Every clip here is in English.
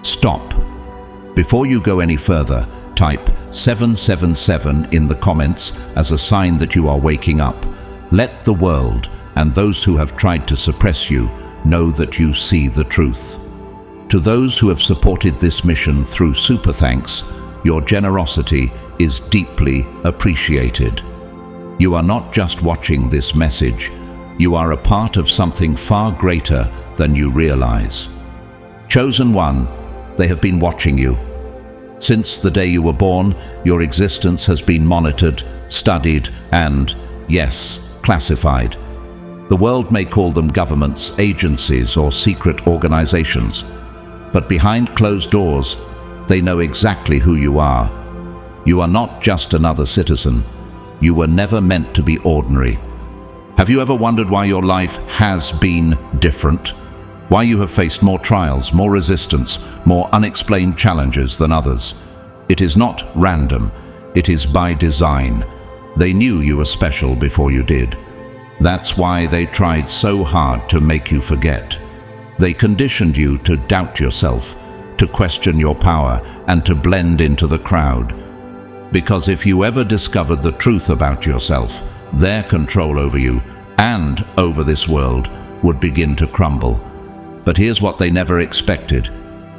Stop. Before you go any further, type 777 in the comments as a sign that you are waking up. Let the world and those who have tried to suppress you know that you see the truth. To those who have supported this mission through super thanks, your generosity is deeply appreciated. You are not just watching this message, you are a part of something far greater than you realize. Chosen One, they have been watching you. Since the day you were born, your existence has been monitored, studied, and, yes, classified. The world may call them governments, agencies, or secret organizations, but behind closed doors, they know exactly who you are. You are not just another citizen. You were never meant to be ordinary. Have you ever wondered why your life has been different? Why you have faced more trials, more resistance, more unexplained challenges than others? It is not random. It is by design. They knew you were special before you did. That's why they tried so hard to make you forget. They conditioned you to doubt yourself, to question your power, and to blend into the crowd. Because if you ever discovered the truth about yourself, their control over you and over this world would begin to crumble. But here's what they never expected.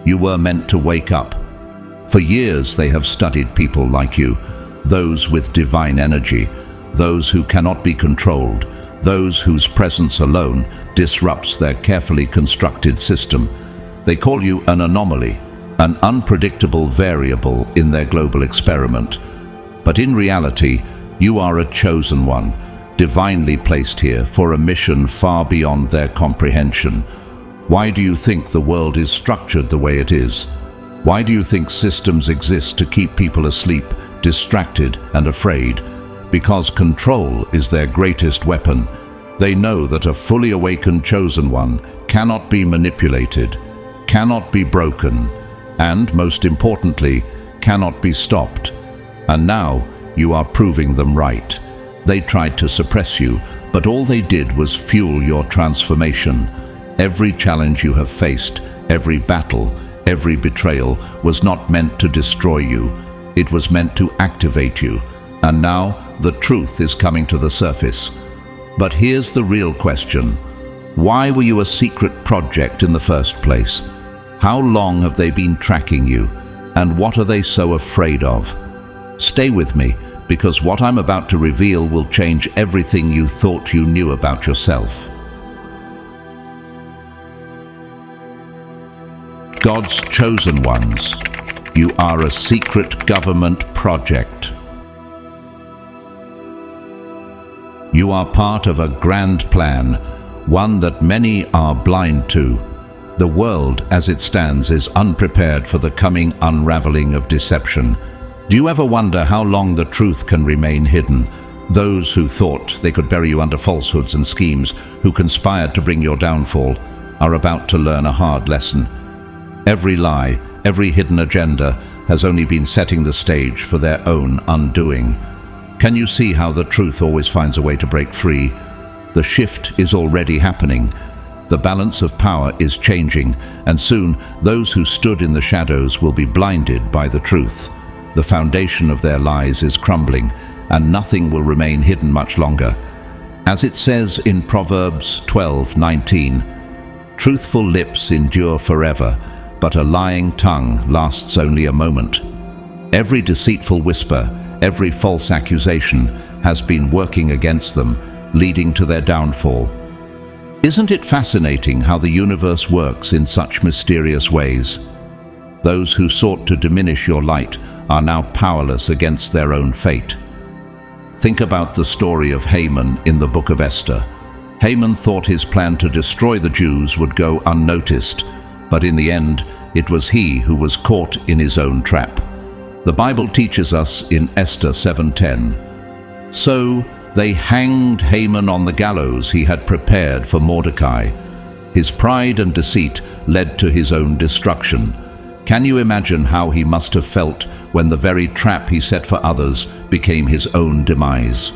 You were meant to wake up. For years they have studied people like you, those with divine energy, those who cannot be controlled, those whose presence alone disrupts their carefully constructed system. They call you an anomaly, an unpredictable variable in their global experiment. But in reality, you are a chosen one, divinely placed here for a mission far beyond their comprehension. Why do you think the world is structured the way it is? Why do you think systems exist to keep people asleep, distracted, and afraid? Because control is their greatest weapon. They know that a fully awakened chosen one cannot be manipulated, cannot be broken, and, most importantly, cannot be stopped. And now you are proving them right. They tried to suppress you, but all they did was fuel your transformation. Every challenge you have faced, every battle, every betrayal was not meant to destroy you. It was meant to activate you. And now the truth is coming to the surface. But here's the real question. Why were you a secret project in the first place? How long have they been tracking you? And what are they so afraid of? Stay with me, because what I'm about to reveal will change everything you thought you knew about yourself. God's chosen ones, you are a secret government project. You are part of a grand plan, one that many are blind to. The world, as it stands, is unprepared for the coming unraveling of deception. Do you ever wonder how long the truth can remain hidden? Those who thought they could bury you under falsehoods and schemes, who conspired to bring your downfall, are about to learn a hard lesson. Every lie, every hidden agenda has only been setting the stage for their own undoing. Can you see how the truth always finds a way to break free? The shift is already happening. The balance of power is changing, and soon those who stood in the shadows will be blinded by the truth. The foundation of their lies is crumbling, and nothing will remain hidden much longer. As it says in Proverbs 12:19, "Truthful lips endure forever, but a lying tongue lasts only a moment." Every deceitful whisper, every false accusation has been working against them, leading to their downfall. Isn't it fascinating how the universe works in such mysterious ways? Those who sought to diminish your light are now powerless against their own fate. Think about the story of Haman in the book of Esther. Haman thought his plan to destroy the Jews would go unnoticed, but in the end, it was he who was caught in his own trap. The Bible teaches us in Esther 7:10, "So they hanged Haman on the gallows he had prepared for Mordecai. His pride and deceit led to his own destruction. Can you imagine how he must have felt when the very trap he set for others became his own demise?"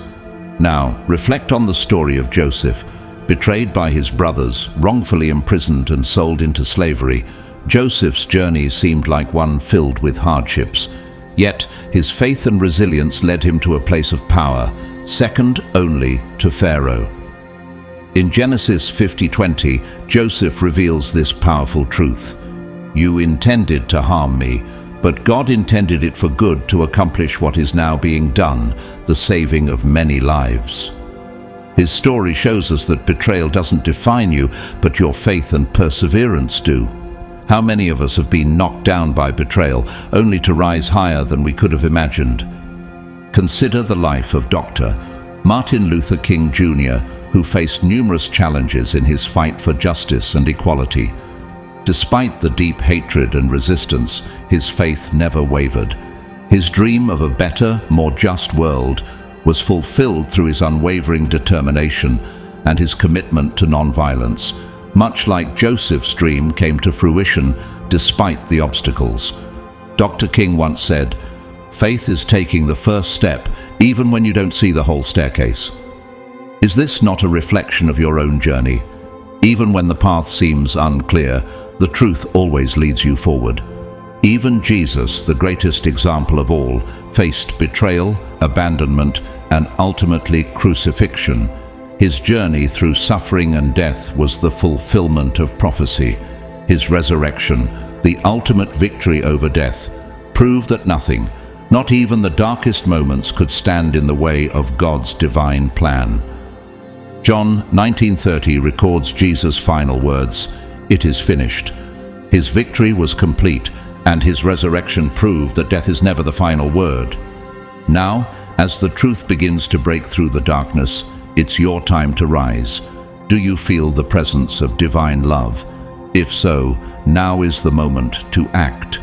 Now, reflect on the story of Joseph, betrayed by his brothers, wrongfully imprisoned and sold into slavery, Joseph's journey seemed like one filled with hardships, yet his faith and resilience led him to a place of power, second only to Pharaoh. In Genesis 50:20, Joseph reveals this powerful truth. "You intended to harm me, but God intended it for good to accomplish what is now being done, the saving of many lives." His story shows us that betrayal doesn't define you, but your faith and perseverance do. How many of us have been knocked down by betrayal, only to rise higher than we could have imagined? Consider the life of Dr. Martin Luther King Jr., who faced numerous challenges in his fight for justice and equality. Despite the deep hatred and resistance, his faith never wavered. His dream of a better, more just world was fulfilled through his unwavering determination and his commitment to nonviolence, much like Joseph's dream came to fruition despite the obstacles. Dr. King once said, "Faith is taking the first step even when you don't see the whole staircase." Is this not a reflection of your own journey? Even when the path seems unclear, the truth always leads you forward. Even Jesus, the greatest example of all, faced betrayal, abandonment, and ultimately crucifixion. His journey through suffering and death was the fulfillment of prophecy. His resurrection, the ultimate victory over death, proved that nothing, not even the darkest moments, could stand in the way of God's divine plan. John 19:30 records Jesus' final words, "It is finished." His victory was complete, and his resurrection proved that death is never the final word. Now, as the truth begins to break through the darkness, it's your time to rise. Do you feel the presence of divine love? If so, now is the moment to act.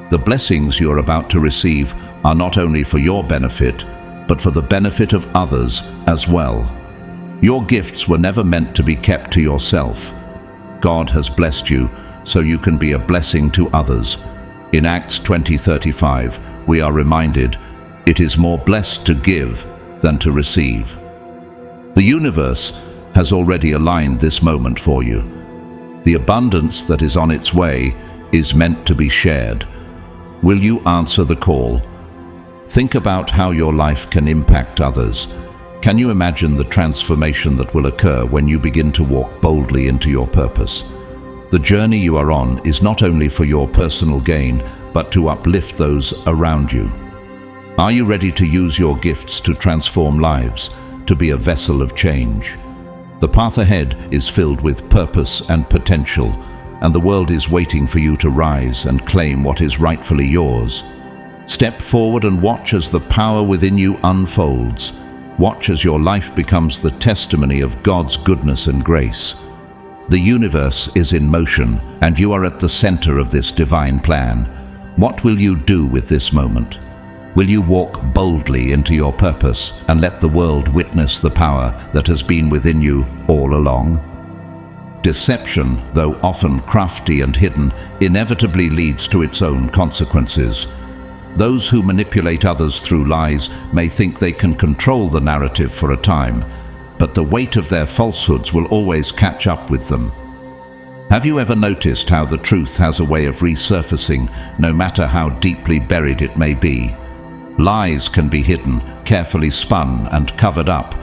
The blessings you're about to receive are not only for your benefit, but for the benefit of others as well. Your gifts were never meant to be kept to yourself. God has blessed you so you can be a blessing to others. In Acts 20:35, we are reminded, "It is more blessed to give than to receive." The universe has already aligned this moment for you. The abundance that is on its way is meant to be shared. Will you answer the call? Think about how your life can impact others. Can you imagine the transformation that will occur when you begin to walk boldly into your purpose? The journey you are on is not only for your personal gain, but to uplift those around you. Are you ready to use your gifts to transform lives, to be a vessel of change? The path ahead is filled with purpose and potential, and the world is waiting for you to rise and claim what is rightfully yours. Step forward and watch as the power within you unfolds. Watch as your life becomes the testimony of God's goodness and grace. The universe is in motion, and you are at the center of this divine plan. What will you do with this moment? Will you walk boldly into your purpose and let the world witness the power that has been within you all along? Deception, though often crafty and hidden, inevitably leads to its own consequences. Those who manipulate others through lies may think they can control the narrative for a time, but the weight of their falsehoods will always catch up with them. Have you ever noticed how the truth has a way of resurfacing, no matter how deeply buried it may be? Lies can be hidden, carefully spun and covered up,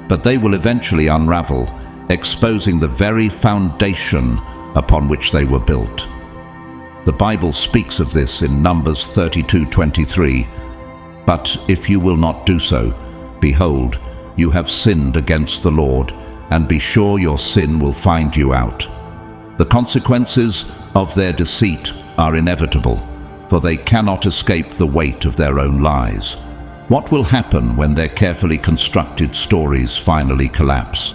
but they will eventually unravel, exposing the very foundation upon which they were built. The Bible speaks of this in Numbers 32:23. "But if you will not do so, behold, you have sinned against the Lord, and be sure your sin will find you out." The consequences of their deceit are inevitable, for they cannot escape the weight of their own lies. What will happen when their carefully constructed stories finally collapse?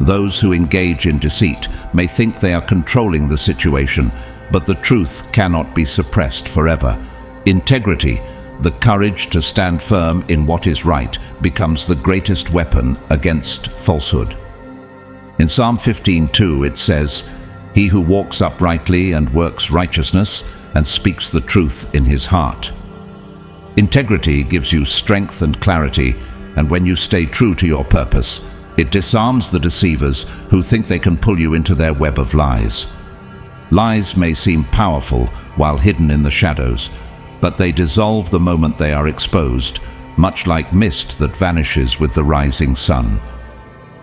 Those who engage in deceit may think they are controlling the situation, but the truth cannot be suppressed forever. Integrity, the courage to stand firm in what is right, becomes the greatest weapon against falsehood. In Psalm 15:2 it says, "He who walks uprightly and works righteousness and speaks the truth in his heart." Integrity gives you strength and clarity, and when you stay true to your purpose, it disarms the deceivers who think they can pull you into their web of lies. Lies may seem powerful while hidden in the shadows, but they dissolve the moment they are exposed, much like mist that vanishes with the rising sun.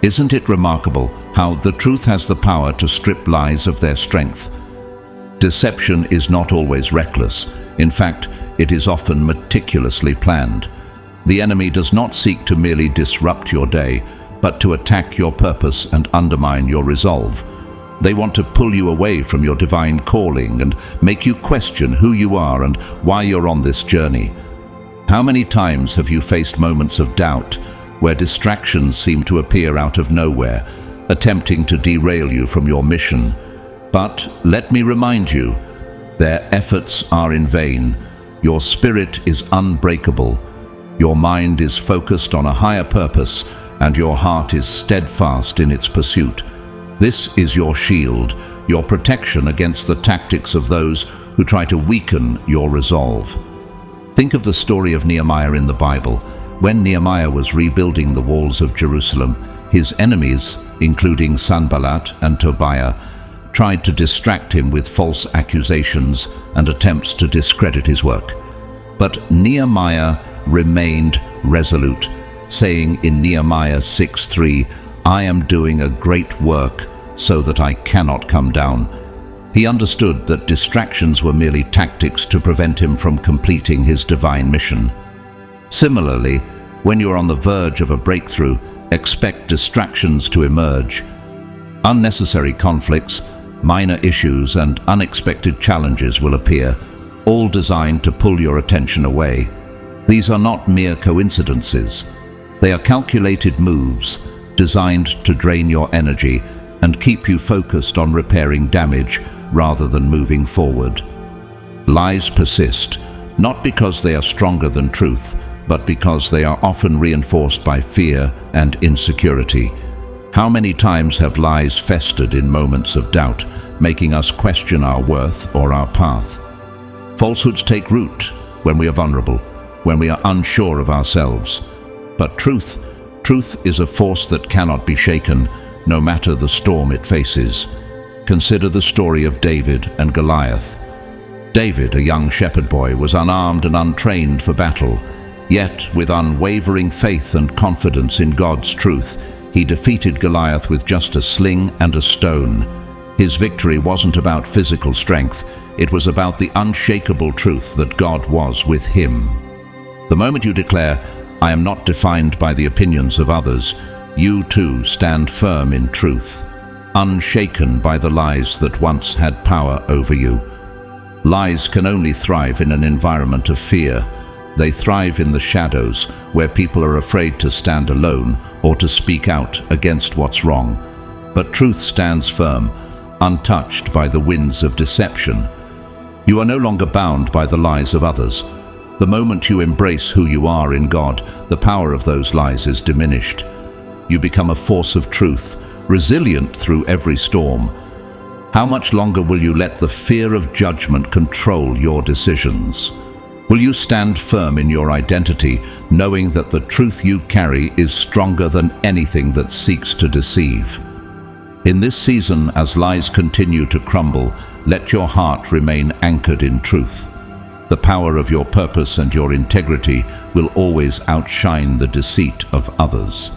Isn't it remarkable how the truth has the power to strip lies of their strength? Deception is not always reckless. In fact, it is often meticulously planned. The enemy does not seek to merely disrupt your day, but to attack your purpose and undermine your resolve. They want to pull you away from your divine calling and make you question who you are and why you're on this journey. How many times have you faced moments of doubt where distractions seem to appear out of nowhere, attempting to derail you from your mission? But let me remind you, their efforts are in vain. Your spirit is unbreakable. Your mind is focused on a higher purpose, and your heart is steadfast in its pursuit. This is your shield, your protection against the tactics of those who try to weaken your resolve. Think of the story of Nehemiah in the Bible. When Nehemiah was rebuilding the walls of Jerusalem, his enemies, including Sanballat and Tobiah, tried to distract him with false accusations and attempts to discredit his work. But Nehemiah remained resolute, saying in Nehemiah 6:3, "I am doing a great work so that I cannot come down." He understood that distractions were merely tactics to prevent him from completing his divine mission. Similarly, when you are on the verge of a breakthrough, expect distractions to emerge. Unnecessary conflicts, minor issues, and unexpected challenges will appear, all designed to pull your attention away. These are not mere coincidences. They are calculated moves designed to drain your energy and keep you focused on repairing damage rather than moving forward. Lies persist, not because they are stronger than truth, but because they are often reinforced by fear and insecurity. How many times have lies festered in moments of doubt, making us question our worth or our path? Falsehoods take root when we are vulnerable, when we are unsure of ourselves. But truth is a force that cannot be shaken, no matter the storm it faces. Consider the story of David and Goliath. David, a young shepherd boy, was unarmed and untrained for battle. Yet, with unwavering faith and confidence in God's truth, he defeated Goliath with just a sling and a stone. His victory wasn't about physical strength, it was about the unshakable truth that God was with him. The moment you declare, "I am not defined by the opinions of others," you too stand firm in truth, unshaken by the lies that once had power over you. Lies can only thrive in an environment of fear. They thrive in the shadows, where people are afraid to stand alone or to speak out against what's wrong. But truth stands firm, untouched by the winds of deception. You are no longer bound by the lies of others. The moment you embrace who you are in God, the power of those lies is diminished. You become a force of truth, resilient through every storm. How much longer will you let the fear of judgment control your decisions? Will you stand firm in your identity, knowing that the truth you carry is stronger than anything that seeks to deceive? In this season, as lies continue to crumble, let your heart remain anchored in truth. The power of your purpose and your integrity will always outshine the deceit of others.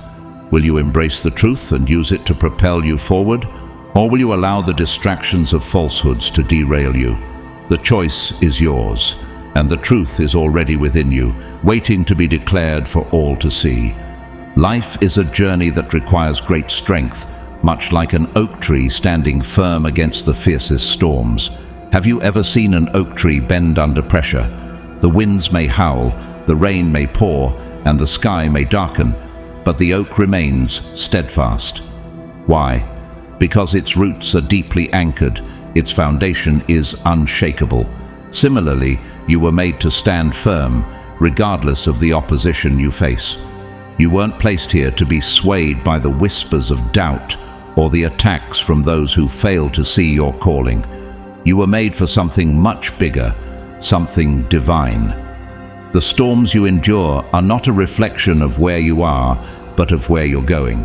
Will you embrace the truth and use it to propel you forward? Or will you allow the distractions of falsehoods to derail you? The choice is yours, and the truth is already within you, waiting to be declared for all to see. Life is a journey that requires great strength, much like an oak tree standing firm against the fiercest storms. Have you ever seen an oak tree bend under pressure? The winds may howl, the rain may pour, and the sky may darken, but the oak remains steadfast. Why? Because its roots are deeply anchored, its foundation is unshakable. Similarly, you were made to stand firm, regardless of the opposition you face. You weren't placed here to be swayed by the whispers of doubt or the attacks from those who fail to see your calling. You were made for something much bigger, something divine. The storms you endure are not a reflection of where you are, but of where you're going.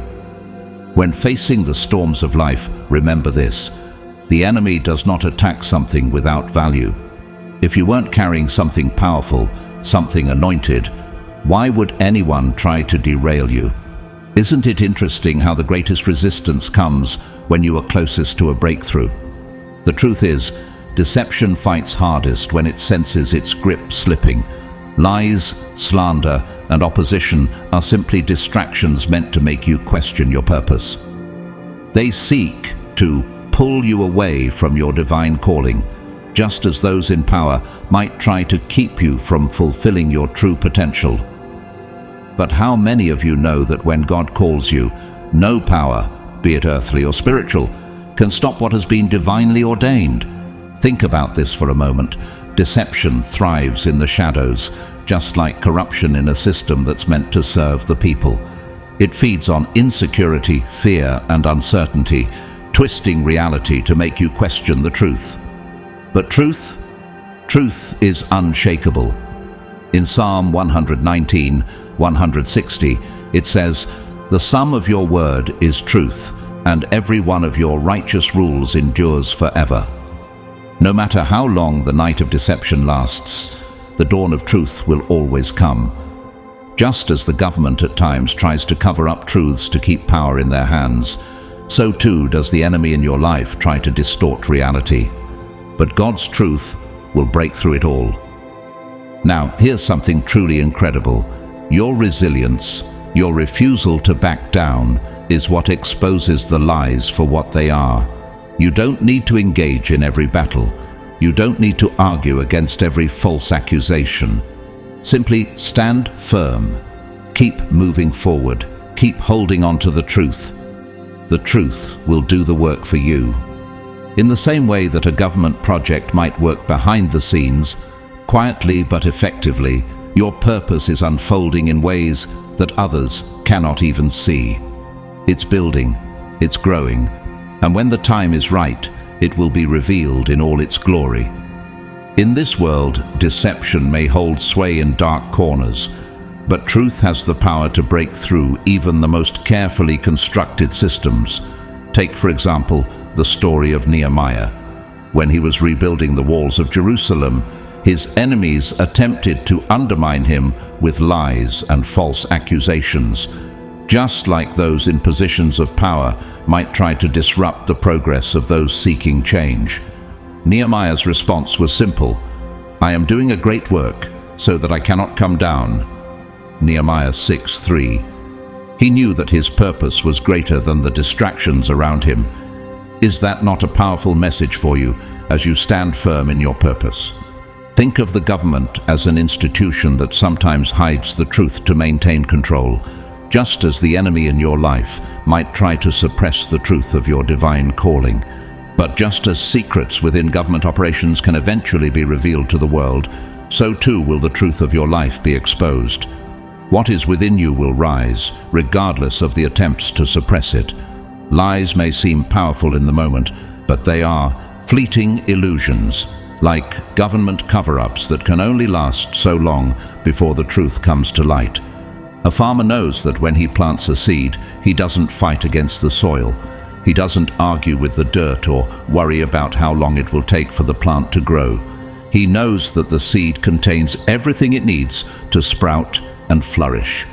When facing the storms of life, remember this: The enemy does not attack something without value. If you weren't carrying something powerful, something anointed, why would anyone try to derail you? Isn't it interesting how the greatest resistance comes when you are closest to a breakthrough? The truth is, deception fights hardest when it senses its grip slipping. Lies, slander, and opposition are simply distractions meant to make you question your purpose. They seek to pull you away from your divine calling, just as those in power might try to keep you from fulfilling your true potential. But how many of you know that when God calls you, no power, be it earthly or spiritual, can stop what has been divinely ordained? Think about this for a moment. Deception thrives in the shadows, just like corruption in a system that's meant to serve the people. It feeds on insecurity, fear, and uncertainty, twisting reality to make you question the truth. But truth is unshakable. In Psalm 119, 160, it says, "The sum of your word is truth, and every one of your righteous rules endures forever." No matter how long the night of deception lasts, the dawn of truth will always come. Just as the government at times tries to cover up truths to keep power in their hands, so too does the enemy in your life try to distort reality. But God's truth will break through it all. Now, here's something truly incredible. Your resilience, your refusal to back down, is what exposes the lies for what they are. You don't need to engage in every battle. You don't need to argue against every false accusation. Simply stand firm. Keep moving forward. Keep holding on to the truth. The truth will do the work for you. In the same way that a government project might work behind the scenes, quietly but effectively, your purpose is unfolding in ways that others cannot even see. It's building, it's growing, and when the time is right, it will be revealed in all its glory. In this world, deception may hold sway in dark corners, but truth has the power to break through even the most carefully constructed systems. Take, for example, the story of Nehemiah. When he was rebuilding the walls of Jerusalem, his enemies attempted to undermine him with lies and false accusations, just like those in positions of power might try to disrupt the progress of those seeking change. Nehemiah's response was simple: "I am doing a great work, so that I cannot come down." Nehemiah 6:3. He knew that his purpose was greater than the distractions around him. Is that not a powerful message for you as you stand firm in your purpose? Think of the government as an institution that sometimes hides the truth to maintain control, just as the enemy in your life might try to suppress the truth of your divine calling. But just as secrets within government operations can eventually be revealed to the world, so too will the truth of your life be exposed. What is within you will rise, regardless of the attempts to suppress it. Lies may seem powerful in the moment, but they are fleeting illusions, like government cover-ups that can only last so long before the truth comes to light. A farmer knows that when he plants a seed, he doesn't fight against the soil. He doesn't argue with the dirt or worry about how long it will take for the plant to grow. He knows that the seed contains everything it needs to sprout and flourish.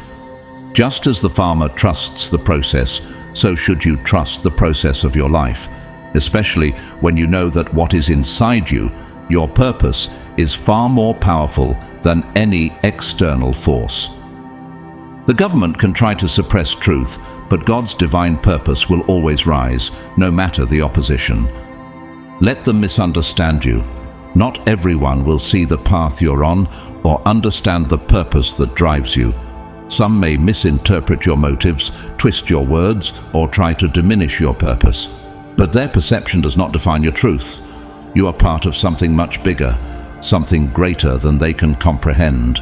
Just as the farmer trusts the process, so should you trust the process of your life, especially when you know that what is inside you, your purpose, is far more powerful than any external force. The government can try to suppress truth, but God's divine purpose will always rise, no matter the opposition. Let them misunderstand you. Not everyone will see the path you're on or understand the purpose that drives you. Some may misinterpret your motives, twist your words, or try to diminish your purpose. But their perception does not define your truth. You are part of something much bigger, something greater than they can comprehend.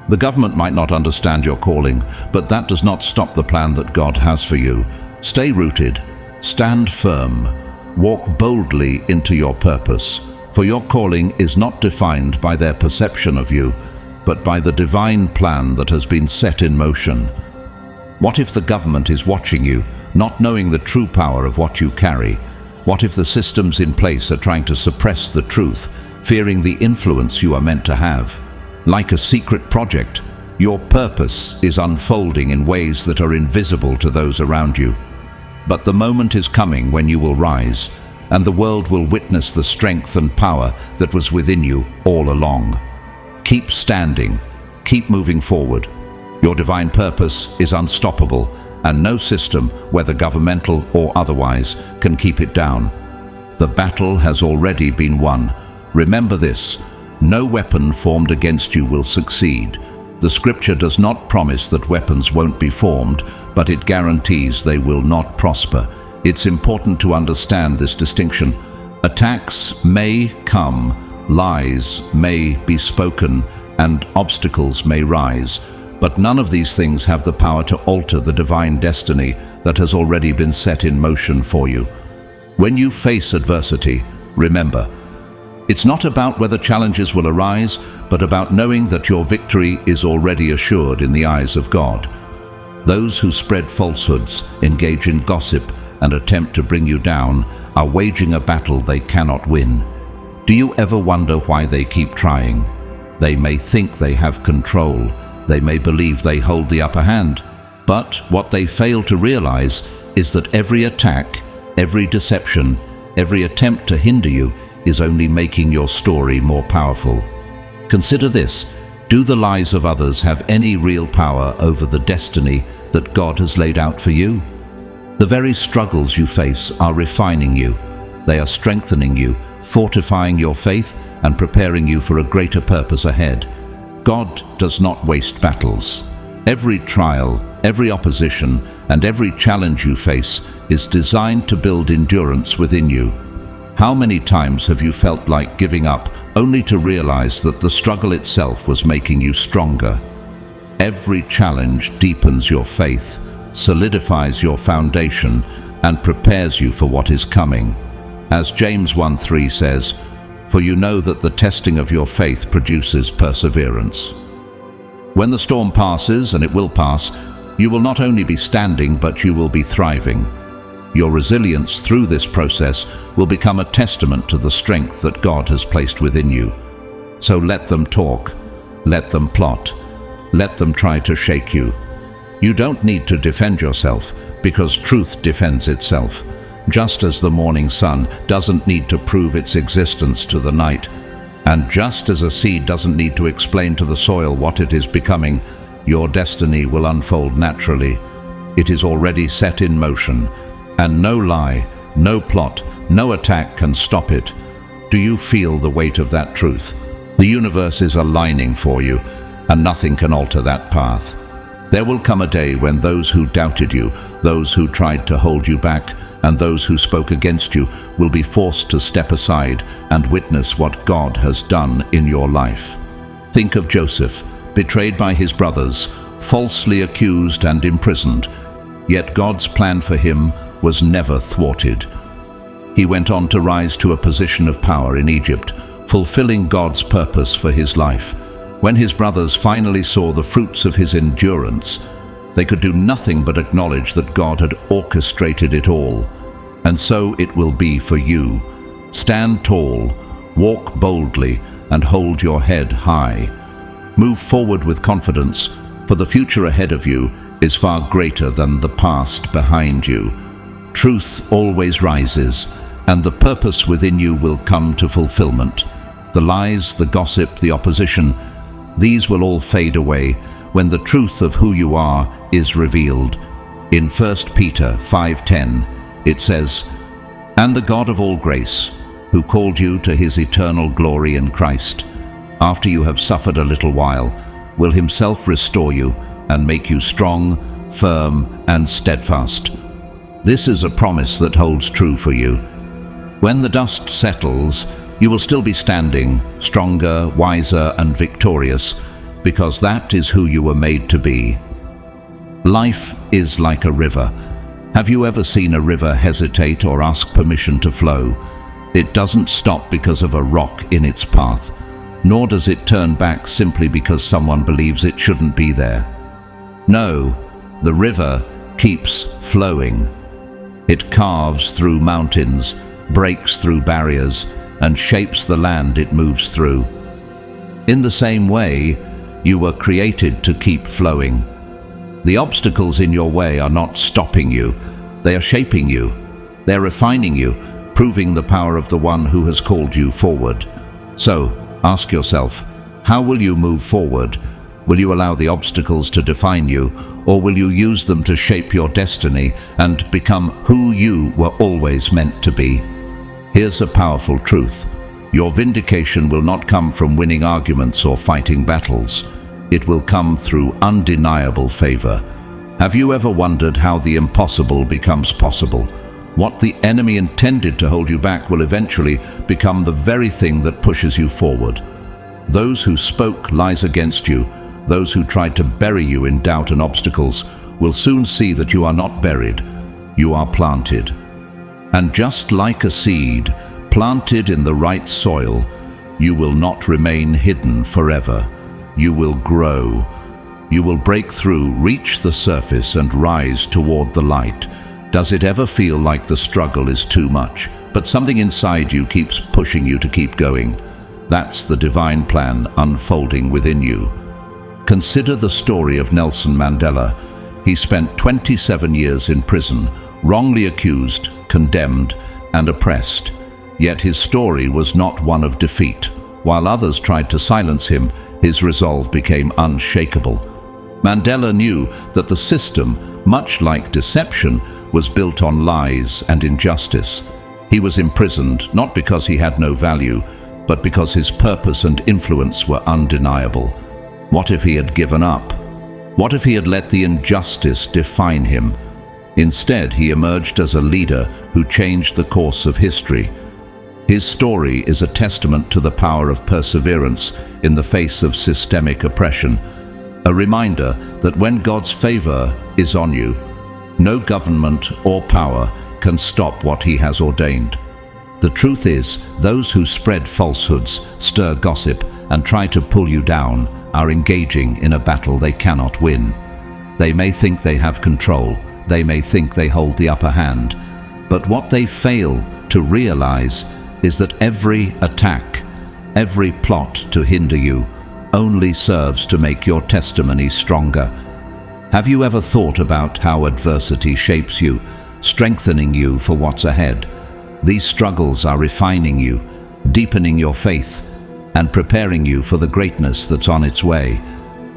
The government might not understand your calling, but that does not stop the plan that God has for you. Stay rooted, stand firm, walk boldly into your purpose, for your calling is not defined by their perception of you, but by the divine plan that has been set in motion. What if the government is watching you, not knowing the true power of what you carry? What if the systems in place are trying to suppress the truth, fearing the influence you are meant to have? Like a secret project, your purpose is unfolding in ways that are invisible to those around you. But the moment is coming when you will rise, and the world will witness the strength and power that was within you all along. Keep standing, keep moving forward. Your divine purpose is unstoppable, and no system, whether governmental or otherwise, can keep it down. The battle has already been won. Remember this: no weapon formed against you will succeed. The scripture does not promise that weapons won't be formed, but it guarantees they will not prosper. It's important to understand this distinction. Attacks may come, lies may be spoken, and obstacles may rise, but none of these things have the power to alter the divine destiny that has already been set in motion for you. When you face adversity, remember, it's not about whether challenges will arise, but about knowing that your victory is already assured in the eyes of God. Those who spread falsehoods, engage in gossip, and attempt to bring you down are waging a battle they cannot win. Do you ever wonder why they keep trying? They may think they have control. They may believe they hold the upper hand. But what they fail to realize is that every attack, every deception, every attempt to hinder you is only making your story more powerful. Consider this: do the lies of others have any real power over the destiny that God has laid out for you? The very struggles you face are refining you. They are strengthening you, fortifying your faith, and preparing you for a greater purpose ahead. God does not waste battles. Every trial, every opposition, and every challenge you face is designed to build endurance within you. How many times have you felt like giving up, only to realize that the struggle itself was making you stronger? Every challenge deepens your faith, solidifies your foundation, and prepares you for what is coming. As James 1:3 says, "For you know that the testing of your faith produces perseverance." When the storm passes, and it will pass, you will not only be standing, but you will be thriving. Your resilience through this process will become a testament to the strength that God has placed within you. So let them talk, let them plot, let them try to shake you. You don't need to defend yourself, because truth defends itself. Just as the morning sun doesn't need to prove its existence to the night, and just as a seed doesn't need to explain to the soil what it is becoming, your destiny will unfold naturally. It is already set in motion, and no lie, no plot, no attack can stop it. Do you feel the weight of that truth? The universe is aligning for you, and nothing can alter that path. There will come a day when those who doubted you, those who tried to hold you back, and those who spoke against you will be forced to step aside and witness what God has done in your life. Think of Joseph, betrayed by his brothers, falsely accused and imprisoned, yet God's plan for him was never thwarted. He went on to rise to a position of power in Egypt, fulfilling God's purpose for his life. When his brothers finally saw the fruits of his endurance, they could do nothing but acknowledge that God had orchestrated it all. And so it will be for you. Stand tall, walk boldly, and hold your head high. Move forward with confidence, for the future ahead of you is far greater than the past behind you. Truth always rises, and the purpose within you will come to fulfillment. The lies, the gossip, the opposition, these will all fade away when the truth of who you are is revealed. In 1 Peter 5:10, it says, "And the God of all grace, who called you to his eternal glory in Christ, after you have suffered a little while, will himself restore you and make you strong, firm, and steadfast." This is a promise that holds true for you. When the dust settles, you will still be standing, stronger, wiser, and victorious, because that is who you were made to be. Life is like a river. Have you ever seen a river hesitate or ask permission to flow? It doesn't stop because of a rock in its path, nor does it turn back simply because someone believes it shouldn't be there. No, the river keeps flowing. It carves through mountains, breaks through barriers, and shapes the land it moves through. In the same way, you were created to keep flowing. The obstacles in your way are not stopping you. They are shaping you. They're refining you, proving the power of the one who has called you forward. So, ask yourself, how will you move forward? Will you allow the obstacles to define you, or will you use them to shape your destiny and become who you were always meant to be? Here's a powerful truth. Your vindication will not come from winning arguments or fighting battles. It will come through undeniable favor. Have you ever wondered how the impossible becomes possible? What the enemy intended to hold you back will eventually become the very thing that pushes you forward. Those who spoke lies against you, those who tried to bury you in doubt and obstacles, will soon see that you are not buried. You are planted. And just like a seed, planted in the right soil, you will not remain hidden forever. You will grow. You will break through, reach the surface, and rise toward the light. Does it ever feel like the struggle is too much, but something inside you keeps pushing you to keep going? That's the divine plan unfolding within you. Consider the story of Nelson Mandela. He spent 27 years in prison, wrongly accused, condemned, and oppressed. Yet his story was not one of defeat. While others tried to silence him, his resolve became unshakable. Mandela knew that the system, much like deception, was built on lies and injustice. He was imprisoned not because he had no value, but because his purpose and influence were undeniable. What if he had given up? What if he had let the injustice define him? Instead, he emerged as a leader who changed the course of history. His story is a testament to the power of perseverance in the face of systemic oppression, a reminder that when God's favor is on you, no government or power can stop what He has ordained. The truth is, those who spread falsehoods, stir gossip, and try to pull you down are engaging in a battle they cannot win. They may think they have control, they may think they hold the upper hand, but what they fail to realize is that every attack, every plot to hinder you, only serves to make your testimony stronger. Have you ever thought about how adversity shapes you, strengthening you for what's ahead? These struggles are refining you, deepening your faith, and preparing you for the greatness that's on its way.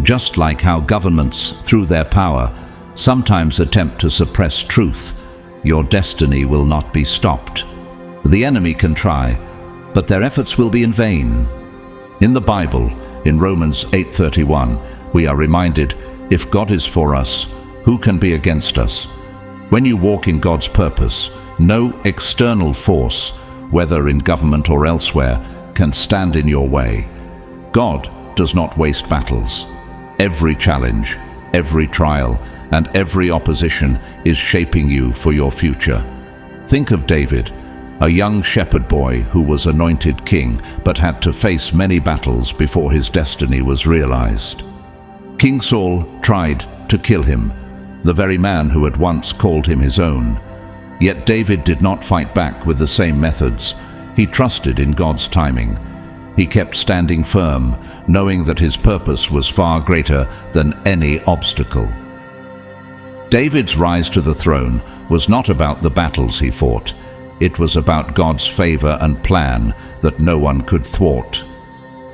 Just like how governments, through their power, sometimes attempt to suppress truth, your destiny will not be stopped. The enemy can try, but their efforts will be in vain. In the Bible, in Romans 8:31, we are reminded, if God is for us, who can be against us? When you walk in God's purpose, no external force, whether in government or elsewhere, can stand in your way. God does not waste battles. Every challenge, every trial, and every opposition is shaping you for your future. Think of David, a young shepherd boy who was anointed king but had to face many battles before his destiny was realized. King Saul tried to kill him, the very man who had once called him his own. Yet David did not fight back with the same methods. He trusted in God's timing. He kept standing firm, knowing that his purpose was far greater than any obstacle. David's rise to the throne was not about the battles he fought. It was about God's favor and plan that no one could thwart.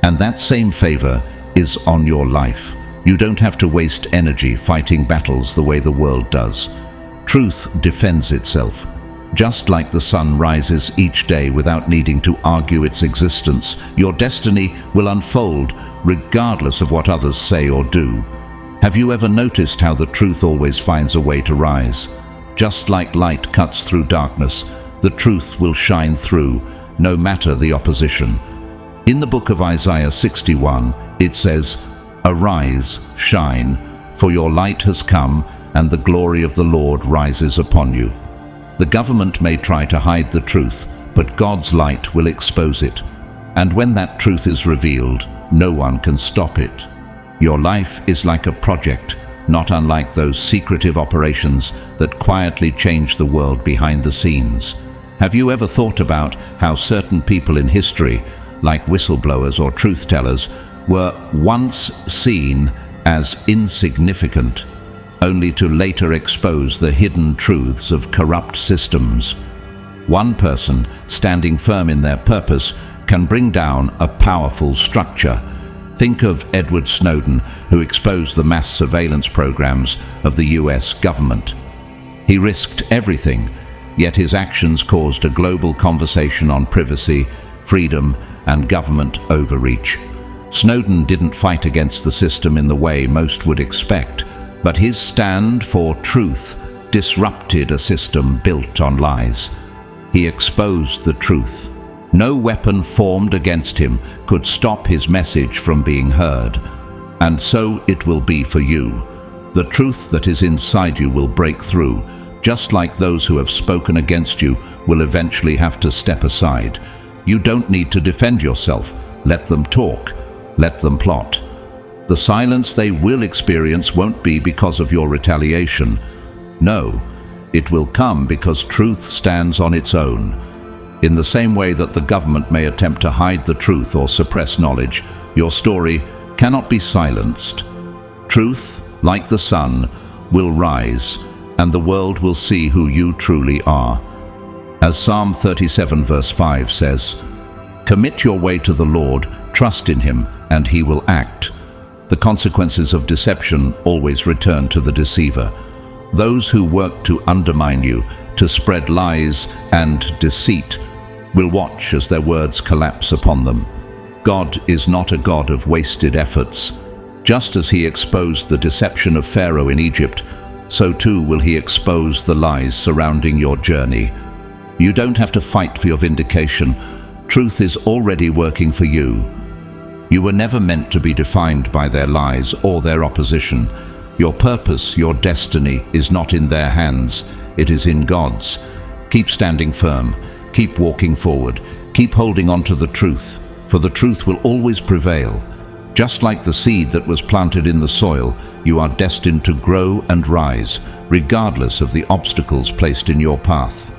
And that same favor is on your life. You don't have to waste energy fighting battles the way the world does. Truth defends itself. Just like the sun rises each day without needing to argue its existence, your destiny will unfold regardless of what others say or do. Have you ever noticed how the truth always finds a way to rise? Just like light cuts through darkness, the truth will shine through, no matter the opposition. In the book of Isaiah 61, it says, "Arise, shine, for your light has come, and the glory of the Lord rises upon you." The government may try to hide the truth, but God's light will expose it. And when that truth is revealed, no one can stop it. Your life is like a project, not unlike those secretive operations that quietly change the world behind the scenes. Have you ever thought about how certain people in history, like whistleblowers or truth-tellers, were once seen as insignificant, only to later expose the hidden truths of corrupt systems? One person standing firm in their purpose can bring down a powerful structure. Think of Edward Snowden, who exposed the mass surveillance programs of the US government. He risked everything, yet his actions caused a global conversation on privacy, freedom, and government overreach. Snowden didn't fight against the system in the way most would expect, but his stand for truth disrupted a system built on lies. He exposed the truth. No weapon formed against him could stop his message from being heard. And so it will be for you. The truth that is inside you will break through, just like those who have spoken against you will eventually have to step aside. You don't need to defend yourself. Let them talk. Let them plot. The silence they will experience won't be because of your retaliation. No, it will come because truth stands on its own. In the same way that the government may attempt to hide the truth or suppress knowledge, your story cannot be silenced. Truth, like the sun, will rise, and the world will see who you truly are. As Psalm 37 verse 5 says, "Commit your way to the Lord, trust in him, and he will act." The consequences of deception always return to the deceiver. Those who work to undermine you, to spread lies and deceit, will watch as their words collapse upon them. God is not a God of wasted efforts. Just as he exposed the deception of Pharaoh in Egypt, so too will he expose the lies surrounding your journey. You don't have to fight for your vindication. Truth is already working for you. You were never meant to be defined by their lies or their opposition. Your purpose, your destiny, is not in their hands. It is in God's. Keep standing firm. Keep walking forward. Keep holding on to the truth, for the truth will always prevail. Just like the seed that was planted in the soil, you are destined to grow and rise, regardless of the obstacles placed in your path.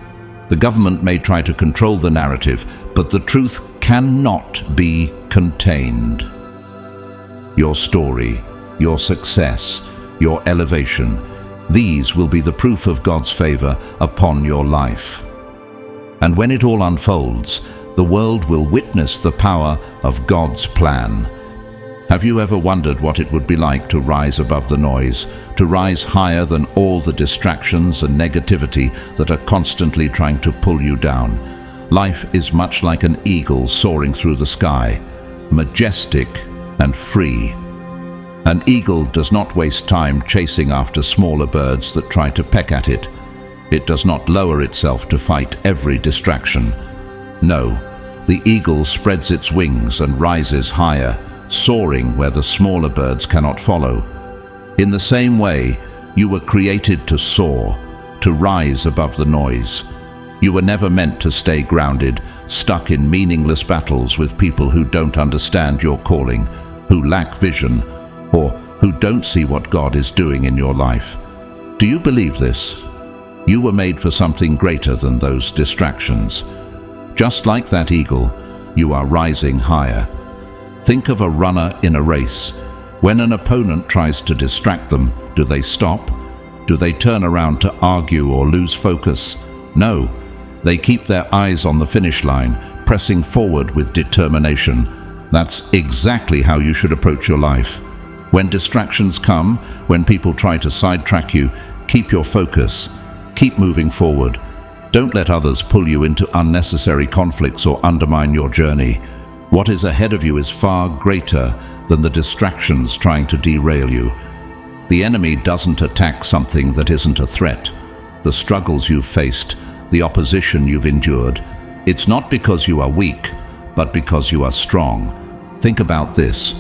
The government may try to control the narrative, but the truth cannot be contained. Your story, your success, your elevation, these will be the proof of God's favor upon your life. And when it all unfolds, the world will witness the power of God's plan. Have you ever wondered what it would be like to rise above the noise, to rise higher than all the distractions and negativity that are constantly trying to pull you down? Life is much like an eagle soaring through the sky, majestic and free. An eagle does not waste time chasing after smaller birds that try to peck at it. It does not lower itself to fight every distraction. No, the eagle spreads its wings and rises higher, soaring where the smaller birds cannot follow. In the same way, you were created to soar, to rise above the noise. You were never meant to stay grounded, stuck in meaningless battles with people who don't understand your calling, who lack vision, or who don't see what God is doing in your life. Do you believe this? You were made for something greater than those distractions. Just like that eagle, you are rising higher. Think of a runner in a race. When an opponent tries to distract them, do they stop? Do they turn around to argue or lose focus? No, they keep their eyes on the finish line, pressing forward with determination. That's exactly how you should approach your life. When distractions come, when people try to sidetrack you, keep your focus. Keep moving forward. Don't let others pull you into unnecessary conflicts or undermine your journey. What is ahead of you is far greater than the distractions trying to derail you. The enemy doesn't attack something that isn't a threat. The struggles you've faced, the opposition you've endured, it's not because you are weak, but because you are strong. Think about this.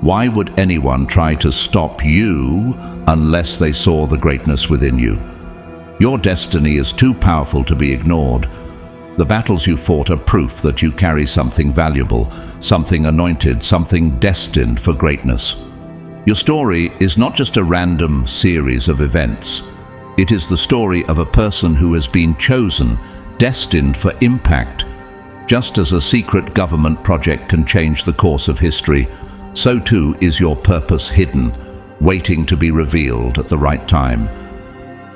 Why would anyone try to stop you unless they saw the greatness within you? Your destiny is too powerful to be ignored. The battles you fought are proof that you carry something valuable, something anointed, something destined for greatness. Your story is not just a random series of events. It is the story of a person who has been chosen, destined for impact. Just as a secret government project can change the course of history, so too is your purpose hidden, waiting to be revealed at the right time.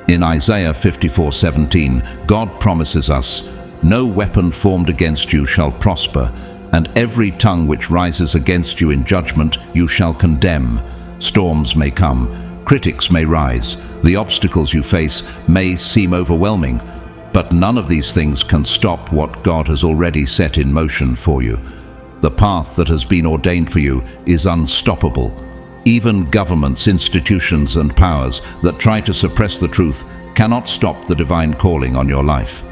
In Isaiah 54:17, God promises us, "No weapon formed against you shall prosper, and every tongue which rises against you in judgment you shall condemn." Storms may come, critics may rise, the obstacles you face may seem overwhelming, but none of these things can stop what God has already set in motion for you. The path that has been ordained for you is unstoppable. Even governments, institutions, and powers that try to suppress the truth cannot stop the divine calling on your life.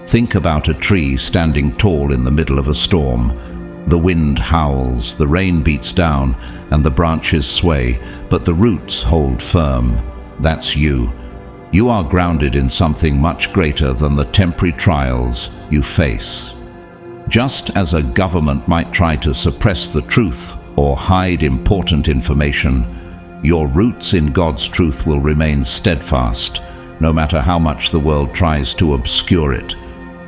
Think about a tree standing tall in the middle of a storm. The wind howls, the rain beats down, and the branches sway, but the roots hold firm. That's you. You are grounded in something much greater than the temporary trials you face. Just as a government might try to suppress the truth or hide important information, your roots in God's truth will remain steadfast, no matter how much the world tries to obscure it.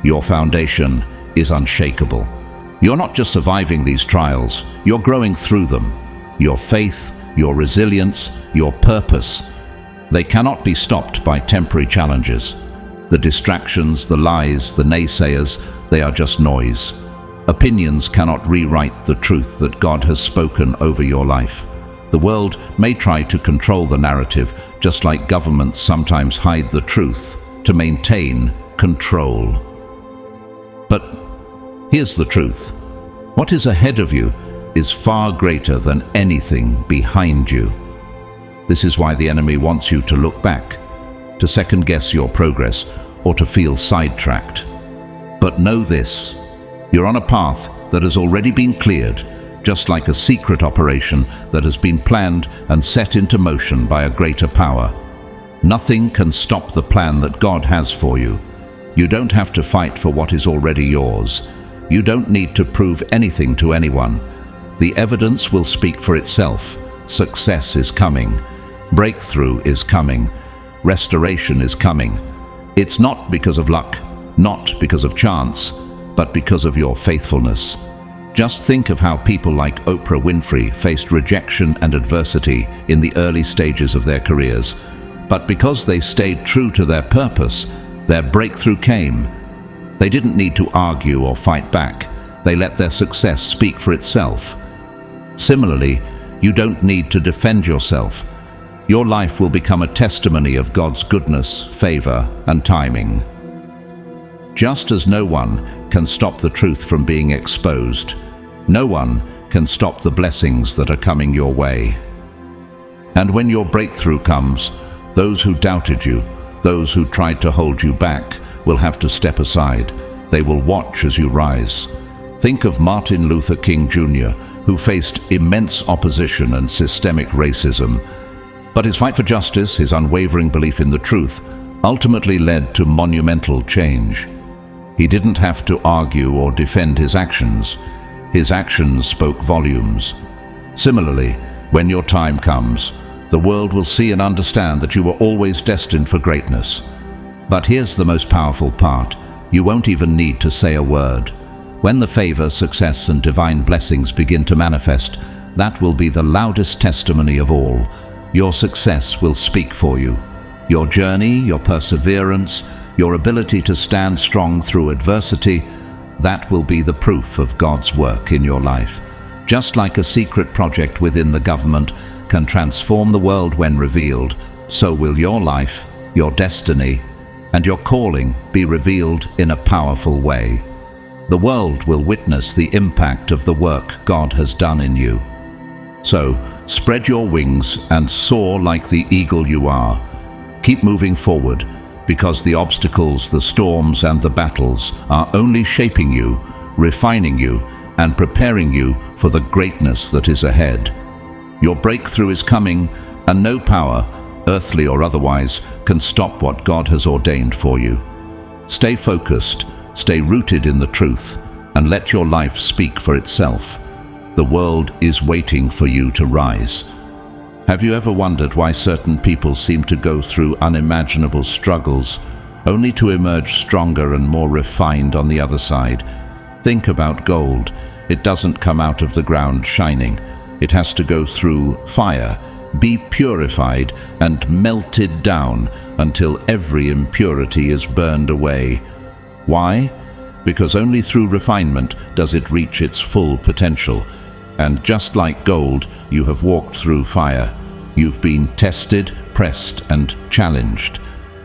Your foundation is unshakable. You're not just surviving these trials, you're growing through them. Your faith, your resilience, your purpose, they cannot be stopped by temporary challenges. The distractions, the lies, the naysayers, they are just noise. Opinions cannot rewrite the truth that God has spoken over your life. The world may try to control the narrative, just like governments sometimes hide the truth to maintain control. But here's the truth. What is ahead of you is far greater than anything behind you. This is why the enemy wants you to look back, to second-guess your progress, or to feel sidetracked. But know this, you're on a path that has already been cleared, just like a secret operation that has been planned and set into motion by a greater power. Nothing can stop the plan that God has for you. You don't have to fight for what is already yours. You don't need to prove anything to anyone. The evidence will speak for itself. Success is coming. Breakthrough is coming. Restoration is coming. It's not because of luck, not because of chance, but because of your faithfulness. Just think of how people like Oprah Winfrey faced rejection and adversity in the early stages of their careers. But because they stayed true to their purpose, their breakthrough came. They didn't need to argue or fight back. They let their success speak for itself. Similarly, you don't need to defend yourself. Your life will become a testimony of God's goodness, favor, and timing. Just as no one can stop the truth from being exposed, no one can stop the blessings that are coming your way. And when your breakthrough comes, those who doubted you, those who tried to hold you back, will have to step aside. They will watch as you rise. Think of Martin Luther King Jr., who faced immense opposition and systemic racism. But his fight for justice, his unwavering belief in the truth, ultimately led to monumental change. He didn't have to argue or defend his actions. His actions spoke volumes. Similarly, when your time comes, the world will see and understand that you were always destined for greatness. But here's the most powerful part. You won't even need to say a word. When the favor, success, and divine blessings begin to manifest, that will be the loudest testimony of all. Your success will speak for you. Your journey, your perseverance, your ability to stand strong through adversity, that will be the proof of God's work in your life. Just like a secret project within the government can transform the world when revealed, so will your life, your destiny, and your calling be revealed in a powerful way. The world will witness the impact of the work God has done in you. So, spread your wings and soar like the eagle you are. Keep moving forward, because the obstacles, the storms, and the battles are only shaping you, refining you, and preparing you for the greatness that is ahead. Your breakthrough is coming, and no power, earthly or otherwise, can stop what God has ordained for you. Stay focused, stay rooted in the truth, and let your life speak for itself. The world is waiting for you to rise. Have you ever wondered why certain people seem to go through unimaginable struggles? only to emerge stronger and more refined on the other side. Think about gold. It doesn't come out of the ground shining. It has to go through fire, be purified and melted down until every impurity is burned away. Why? Because only through refinement does it reach its full potential. And just like gold, you have walked through fire. You've been tested, pressed, and challenged.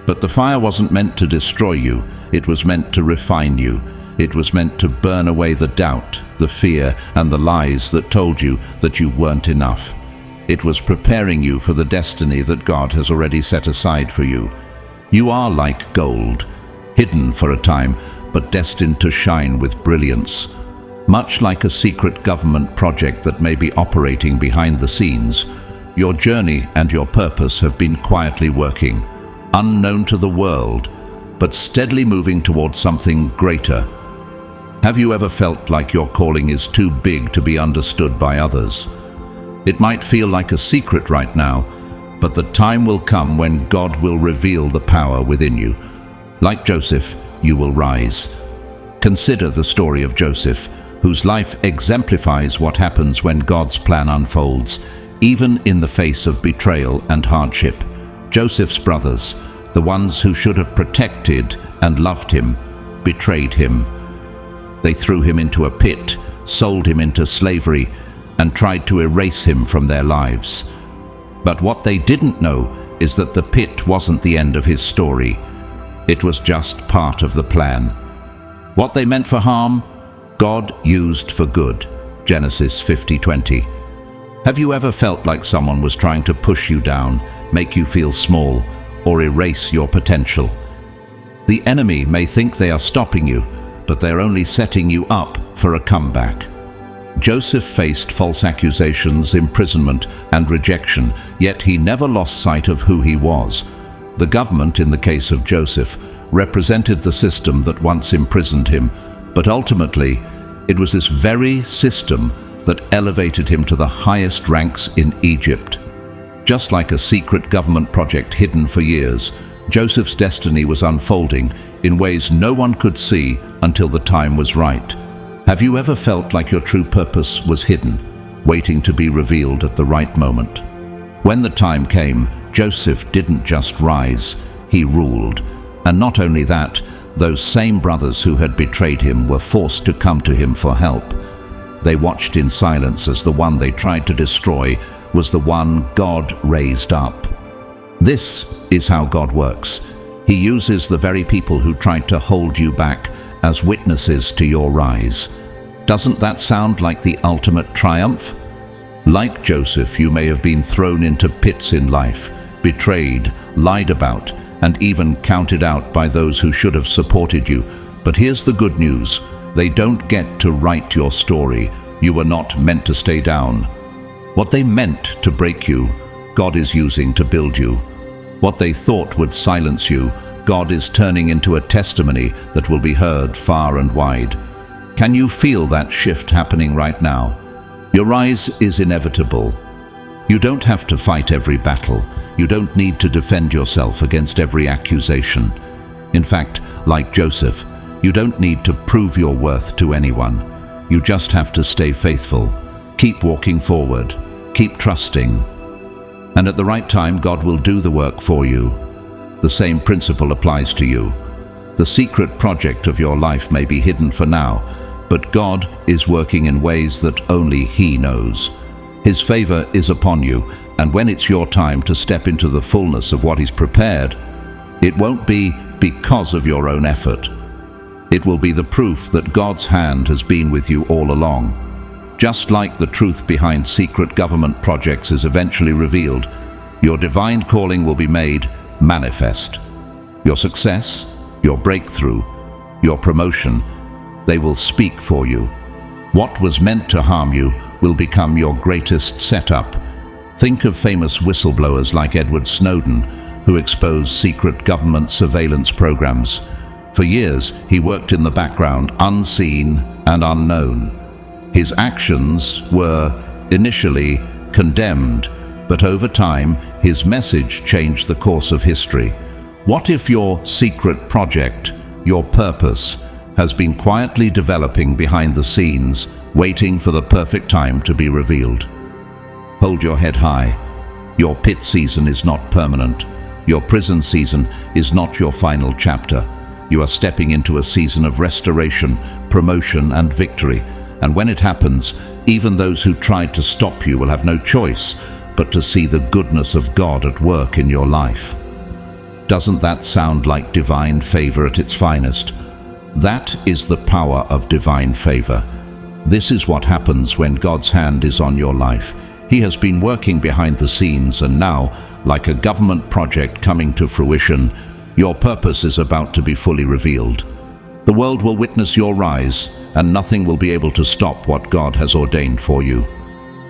But the fire wasn't meant to destroy you. It was meant to refine you. It was meant to burn away the doubt, the fear, and the lies that told you that you weren't enough. It was preparing you for the destiny that God has already set aside for you. You are like gold, hidden for a time, but destined to shine with brilliance. Much like a secret government project that may be operating behind the scenes, your journey and your purpose have been quietly working, unknown to the world, but steadily moving towards something greater. Have you ever felt like your calling is too big to be understood by others? It might feel like a secret right now, but the time will come when God will reveal the power within you. Like Joseph, you will rise. Consider the story of Joseph, whose life exemplifies what happens when God's plan unfolds, even in the face of betrayal and hardship. Joseph's brothers, the ones who should have protected and loved him, betrayed him. They threw him into a pit, sold him into slavery, and tried to erase him from their lives. But what they didn't know is that the pit wasn't the end of his story. It was just part of the plan. What they meant for harm, God used for good. Genesis 50:20. Have you ever felt like someone was trying to push you down, make you feel small, or erase your potential? The enemy may think they are stopping you, but they're only setting you up for a comeback. Joseph faced false accusations, imprisonment, and rejection, yet he never lost sight of who he was. The government, in the case of Joseph, represented the system that once imprisoned him, but ultimately, it was this very system that elevated him to the highest ranks in Egypt. Just like a secret government project hidden for years, Joseph's destiny was unfolding in ways no one could see until the time was right. Have you ever felt like your true purpose was hidden, waiting to be revealed at the right moment? When the time came, Joseph didn't just rise, he ruled. And not only that, those same brothers who had betrayed him were forced to come to him for help. They watched in silence as the one they tried to destroy was the one God raised up. This is how God works. He uses the very people who tried to hold you back as witnesses to your rise. Doesn't that sound like the ultimate triumph? Like Joseph, you may have been thrown into pits in life, betrayed, lied about, and even counted out by those who should have supported you. But here's the good news. They don't get to write your story. You were not meant to stay down. What they meant to break you, God is using to build you. What they thought would silence you, God is turning into a testimony that will be heard far and wide. Can you feel that shift happening right now? Your rise is inevitable. You don't have to fight every battle. You don't need to defend yourself against every accusation. In fact, like Joseph, you don't need to prove your worth to anyone. You just have to stay faithful. Keep walking forward. Keep trusting. And at the right time, God will do the work for you. The same principle applies to you. The secret project of your life may be hidden for now, but God is working in ways that only He knows. His favor is upon you, and when it's your time to step into the fullness of what He's prepared, it won't be because of your own effort. It will be the proof that God's hand has been with you all along. Just like the truth behind secret government projects is eventually revealed, your divine calling will be made manifest. Your success, your breakthrough, your promotion, they will speak for you. What was meant to harm you will become your greatest setup. Think of famous whistleblowers like Edward Snowden, who exposed secret government surveillance programs. For years, he worked in the background, unseen and unknown. His actions were initially condemned, but over time, his message changed the course of history. What if your secret project, your purpose, has been quietly developing behind the scenes, waiting for the perfect time to be revealed? Hold your head high. Your pit season is not permanent. Your prison season is not your final chapter. You are stepping into a season of restoration, promotion, and victory. And when it happens, even those who tried to stop you will have no choice but to see the goodness of God at work in your life. Doesn't that sound like divine favor at its finest? That is the power of divine favor. This is what happens when God's hand is on your life. He has been working behind the scenes, and now, like a government project coming to fruition, your purpose is about to be fully revealed. The world will witness your rise, and nothing will be able to stop what God has ordained for you.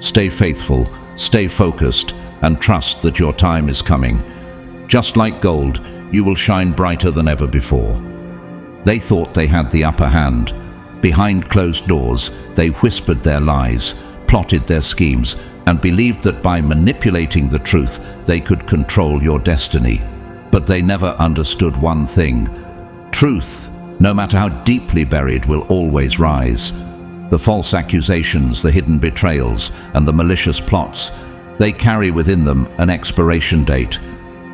Stay faithful, stay focused, and trust that your time is coming. Just like gold, you will shine brighter than ever before. They thought they had the upper hand. Behind closed doors, they whispered their lies, plotted their schemes, and believed that by manipulating the truth, they could control your destiny. But they never understood one thing. Truth, no matter how deeply buried, will always rise. The false accusations, the hidden betrayals, and the malicious plots, they carry within them an expiration date.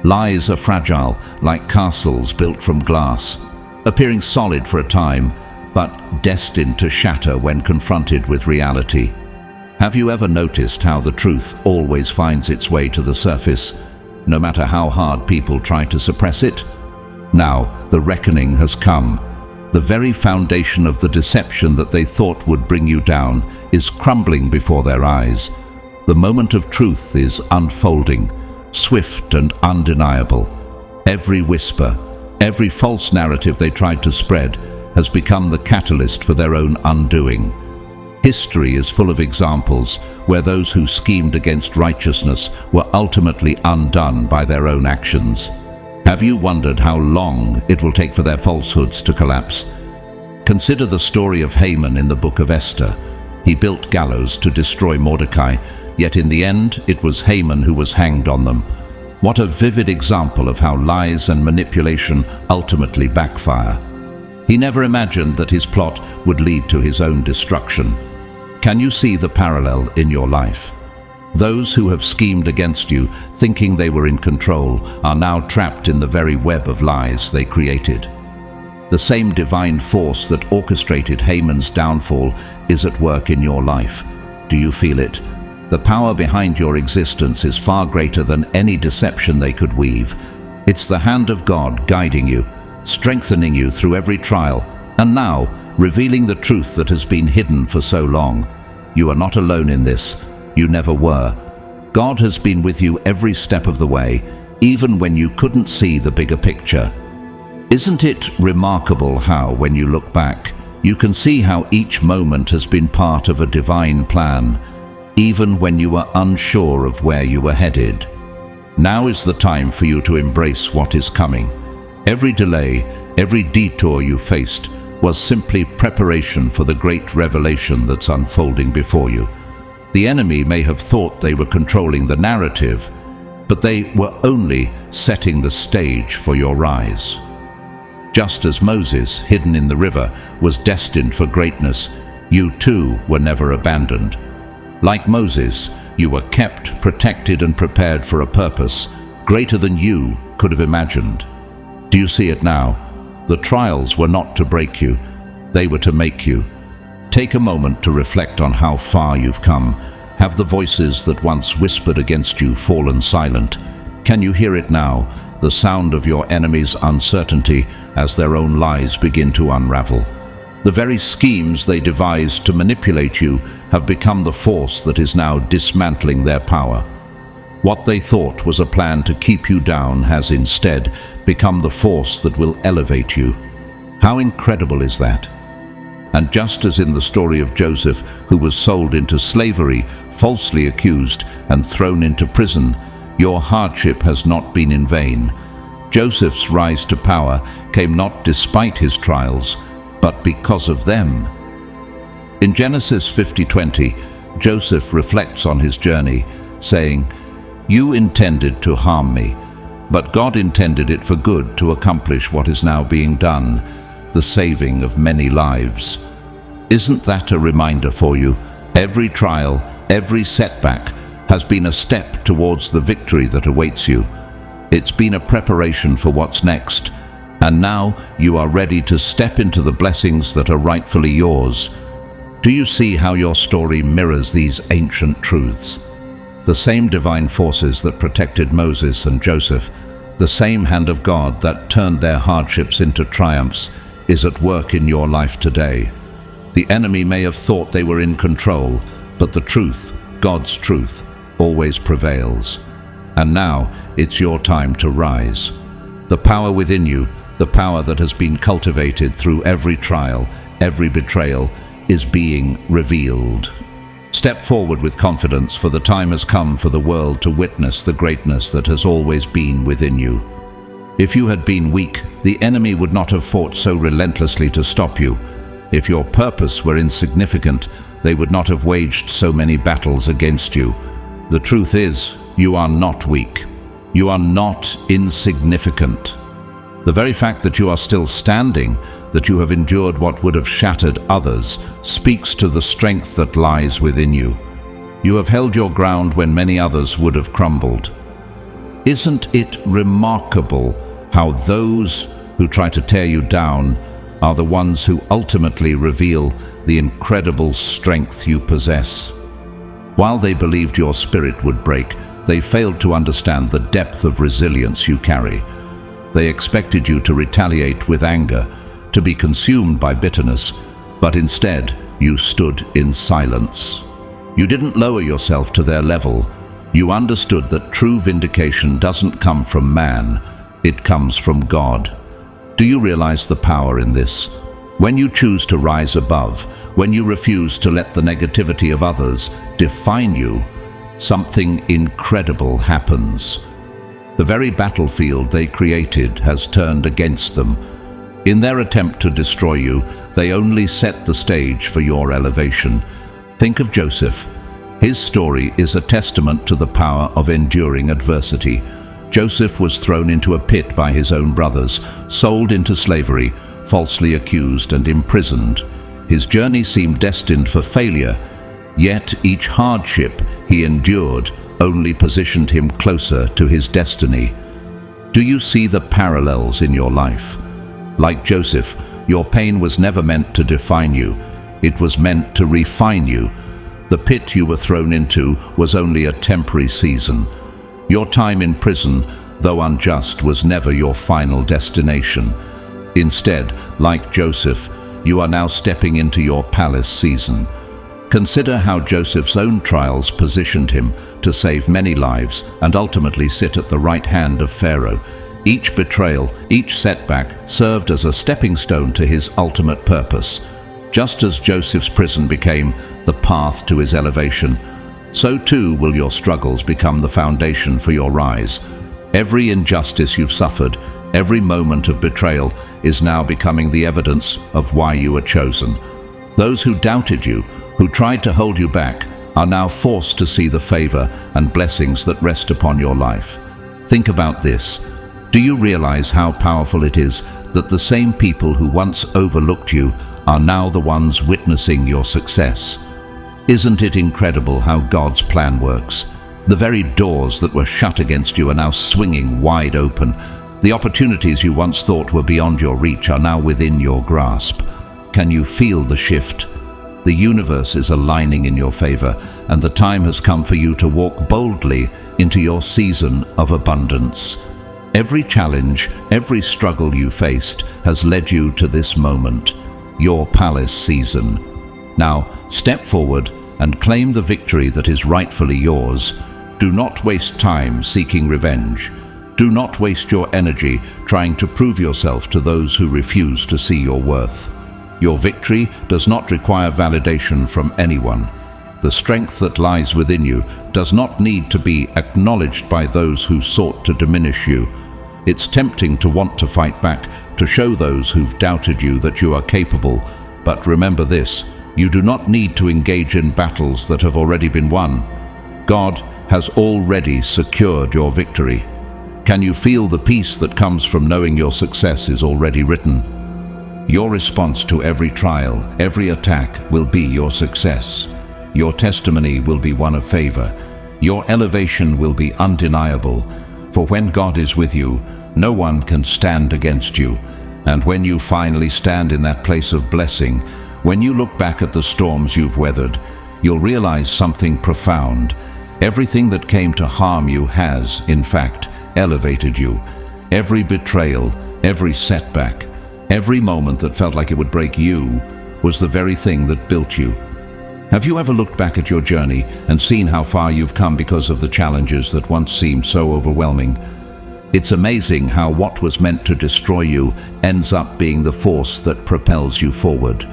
Lies are fragile, like castles built from glass, appearing solid for a time, but destined to shatter when confronted with reality. Have you ever noticed how the truth always finds its way to the surface, no matter how hard people try to suppress it? Now, the reckoning has come. The very foundation of the deception that they thought would bring you down is crumbling before their eyes. The moment of truth is unfolding, swift and undeniable. Every whisper, every false narrative they tried to spread has become the catalyst for their own undoing. History is full of examples where those who schemed against righteousness were ultimately undone by their own actions. Have you wondered how long it will take for their falsehoods to collapse? Consider the story of Haman in the book of Esther. He built gallows to destroy Mordecai, yet in the end it was Haman who was hanged on them. What a vivid example of how lies and manipulation ultimately backfire. He never imagined that his plot would lead to his own destruction. Can you see the parallel in your life? Those who have schemed against you, thinking they were in control, are now trapped in the very web of lies they created. The same divine force that orchestrated Haman's downfall is at work in your life. Do you feel it? The power behind your existence is far greater than any deception they could weave. It's the hand of God guiding you, strengthening you through every trial, and now revealing the truth that has been hidden for so long. You are not alone in this. You never were. God has been with you every step of the way, even when you couldn't see the bigger picture. Isn't it remarkable how, when you look back, you can see how each moment has been part of a divine plan, even when you were unsure of where you were headed? Now is the time for you to embrace what is coming. Every delay, every detour you faced was simply preparation for the great revelation that's unfolding before you. The enemy may have thought they were controlling the narrative, but they were only setting the stage for your rise. Just as Moses, hidden in the river, was destined for greatness, you too were never abandoned. Like Moses, you were kept, protected, and prepared for a purpose greater than you could have imagined. Do you see it now? The trials were not to break you, they were to make you. Take a moment to reflect on how far you've come. Have the voices that once whispered against you fallen silent? Can you hear it now, the sound of your enemies' uncertainty as their own lies begin to unravel? The very schemes they devised to manipulate you have become the force that is now dismantling their power. What they thought was a plan to keep you down has instead become the force that will elevate you. How incredible is that? And just as in the story of Joseph, who was sold into slavery, falsely accused, and thrown into prison, your hardship has not been in vain. Joseph's rise to power came not despite his trials, but because of them. In Genesis 50:20, Joseph reflects on his journey, saying, "You intended to harm me, but God intended it for good to accomplish what is now being done, the saving of many lives. Isn't that a reminder for you? Every trial, every setback has been a step towards the victory that awaits you. It's been a preparation for what's next, and now you are ready to step into the blessings that are rightfully yours. Do you see how your story mirrors these ancient truths? The same divine forces that protected Moses and Joseph, the same hand of God that turned their hardships into triumphs, is at work in your life today. The enemy may have thought they were in control, but the truth, God's truth, always prevails. And now it's your time to rise. The power within you, the power that has been cultivated through every trial, every betrayal, is being revealed. Step forward with confidence, for the time has come for the world to witness the greatness that has always been within you. If you had been weak, the enemy would not have fought so relentlessly to stop you. If your purpose were insignificant, they would not have waged so many battles against you. The truth is, you are not weak. You are not insignificant. The very fact that you are still standing, that you have endured what would have shattered others, speaks to the strength that lies within you. You have held your ground when many others would have crumbled. Isn't it remarkable how those who try to tear you down are the ones who ultimately reveal the incredible strength you possess? While they believed your spirit would break, they failed to understand the depth of resilience you carry. They expected you to retaliate with anger, to be consumed by bitterness, but instead you stood in silence. You didn't lower yourself to their level. You understood that true vindication doesn't come from man, it comes from God. Do you realize the power in this? When you choose to rise above, when you refuse to let the negativity of others define you, something incredible happens. The very battlefield they created has turned against them. In their attempt to destroy you, they only set the stage for your elevation. Think of Joseph. His story is a testament to the power of enduring adversity. Joseph was thrown into a pit by his own brothers, sold into slavery, falsely accused and imprisoned. His journey seemed destined for failure, yet each hardship he endured only positioned him closer to his destiny. Do you see the parallels in your life? Like Joseph, your pain was never meant to define you. It was meant to refine you. The pit you were thrown into was only a temporary season. Your time in prison, though unjust, was never your final destination. Instead, like Joseph, you are now stepping into your palace season. Consider how Joseph's own trials positioned him to save many lives and ultimately sit at the right hand of Pharaoh. Each betrayal, each setback served as a stepping stone to his ultimate purpose. Just as Joseph's prison became the path to his elevation, so too will your struggles become the foundation for your rise. Every injustice you've suffered, every moment of betrayal is now becoming the evidence of why you were chosen. Those who doubted you, who tried to hold you back, are now forced to see the favor and blessings that rest upon your life. Think about this. Do you realize how powerful it is that the same people who once overlooked you are now the ones witnessing your success? Isn't it incredible how God's plan works? The very doors that were shut against you are now swinging wide open. The opportunities you once thought were beyond your reach are now within your grasp. Can you feel the shift? The universe is aligning in your favor, and the time has come for you to walk boldly into your season of abundance. Every challenge, every struggle you faced has led you to this moment, your palace season. Now, step forward and claim the victory that is rightfully yours. Do not waste time seeking revenge. Do not waste your energy trying to prove yourself to those who refuse to see your worth. Your victory does not require validation from anyone. The strength that lies within you does not need to be acknowledged by those who sought to diminish you. It's tempting to want to fight back, to show those who've doubted you that you are capable. But remember this, you do not need to engage in battles that have already been won. God has already secured your victory. Can you feel the peace that comes from knowing your success is already written? Your response to every trial, every attack will be your success. Your testimony will be one of favor. Your elevation will be undeniable. For when God is with you, no one can stand against you. And when you finally stand in that place of blessing, when you look back at the storms you've weathered, you'll realize something profound. Everything that came to harm you has, in fact, elevated you. Every betrayal, every setback, every moment that felt like it would break you was the very thing that built you. Have you ever looked back at your journey and seen how far you've come because of the challenges that once seemed so overwhelming? It's amazing how what was meant to destroy you ends up being the force that propels you forward.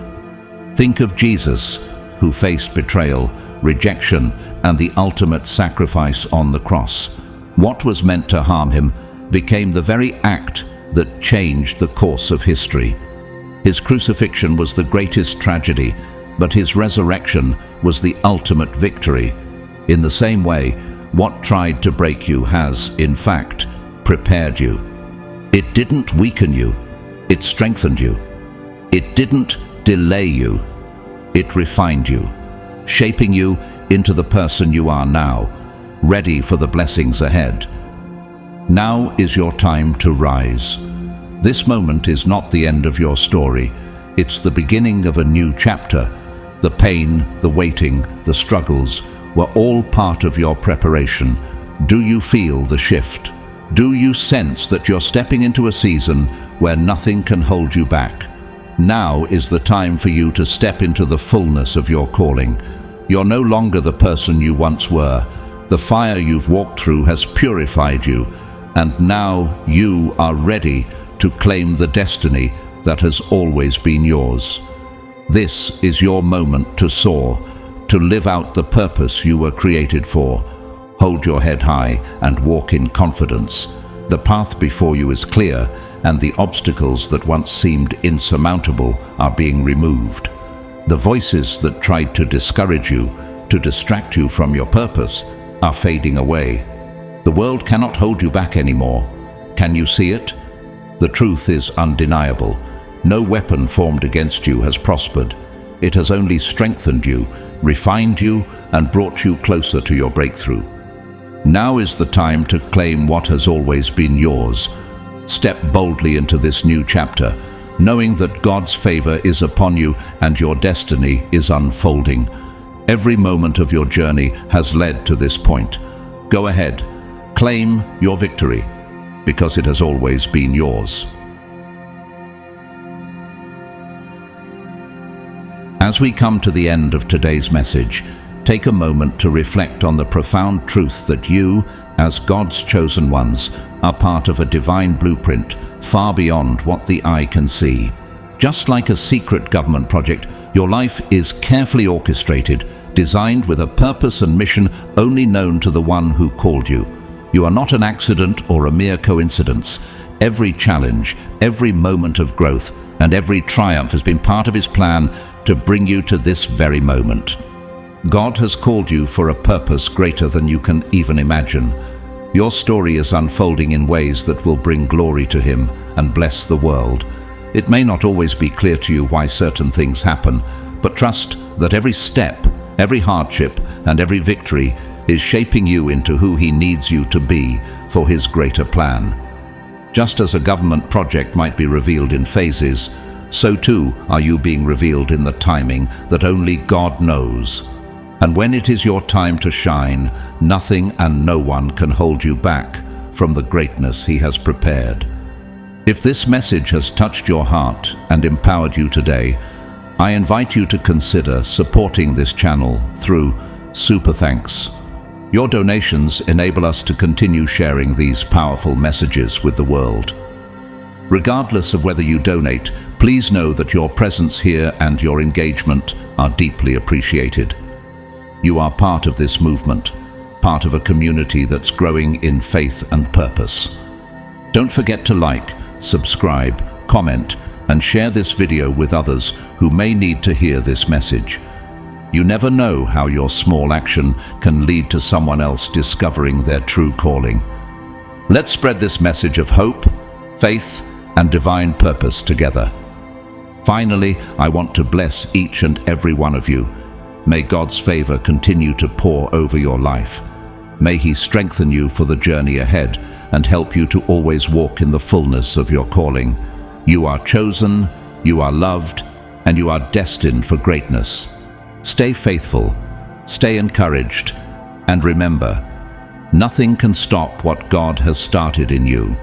Think of Jesus, who faced betrayal, rejection, and the ultimate sacrifice on the cross. What was meant to harm him became the very act that changed the course of history. His crucifixion was the greatest tragedy, but his resurrection was the ultimate victory. In the same way, what tried to break you has, in fact, prepared you. It didn't weaken you, it strengthened you. It didn't delay you, it refined you, shaping you into the person you are now, ready for the blessings ahead. Now is your time to rise. This moment is not the end of your story, it's the beginning of a new chapter. The pain, the waiting, the struggles were all part of your preparation. Do you feel the shift? Do you sense that you're stepping into a season where nothing can hold you back? Now is the time for you to step into the fullness of your calling. You're no longer the person you once were. The fire you've walked through has purified you, and now you are ready to claim the destiny that has always been yours. This is your moment to soar, to live out the purpose you were created for. Hold your head high and walk in confidence. The path before you is clear, and the obstacles that once seemed insurmountable are being removed. The voices that tried to discourage you, to distract you from your purpose, are fading away. The world cannot hold you back anymore. Can you see it? The truth is undeniable. No weapon formed against you has prospered. It has only strengthened you, refined you, and brought you closer to your breakthrough. Now is the time to claim what has always been yours. Step boldly into this new chapter, knowing that God's favor is upon you and your destiny is unfolding. Every moment of your journey has led to this point. Go ahead, claim your victory, because it has always been yours. As we come to the end of today's message, take a moment to reflect on the profound truth that you, as God's chosen ones, are part of a divine blueprint far beyond what the eye can see. Just like a secret government project, your life is carefully orchestrated, designed with a purpose and mission only known to the one who called you. You are not an accident or a mere coincidence. Every challenge, every moment of growth, and every triumph has been part of his plan to bring you to this very moment. God has called you for a purpose greater than you can even imagine. Your story is unfolding in ways that will bring glory to him and bless the world. It may not always be clear to you why certain things happen, but trust that every step, every hardship, and every victory is shaping you into who he needs you to be for his greater plan. Just as a government project might be revealed in phases, so too are you being revealed in the timing that only God knows. And when it is your time to shine, nothing and no one can hold you back from the greatness he has prepared. If this message has touched your heart and empowered you today, I invite you to consider supporting this channel through Super Thanks. Your donations enable us to continue sharing these powerful messages with the world. Regardless of whether you donate, please know that your presence here and your engagement are deeply appreciated. You are part of this movement, part of a community that's growing in faith and purpose. Don't forget to like, subscribe, comment, and share this video with others who may need to hear this message. You never know how your small action can lead to someone else discovering their true calling. Let's spread this message of hope, faith, and divine purpose together. Finally, I want to bless each and every one of you. May God's favor continue to pour over your life. May He strengthen you for the journey ahead and help you to always walk in the fullness of your calling. You are chosen, you are loved, and you are destined for greatness. Stay faithful, stay encouraged, and remember, nothing can stop what God has started in you.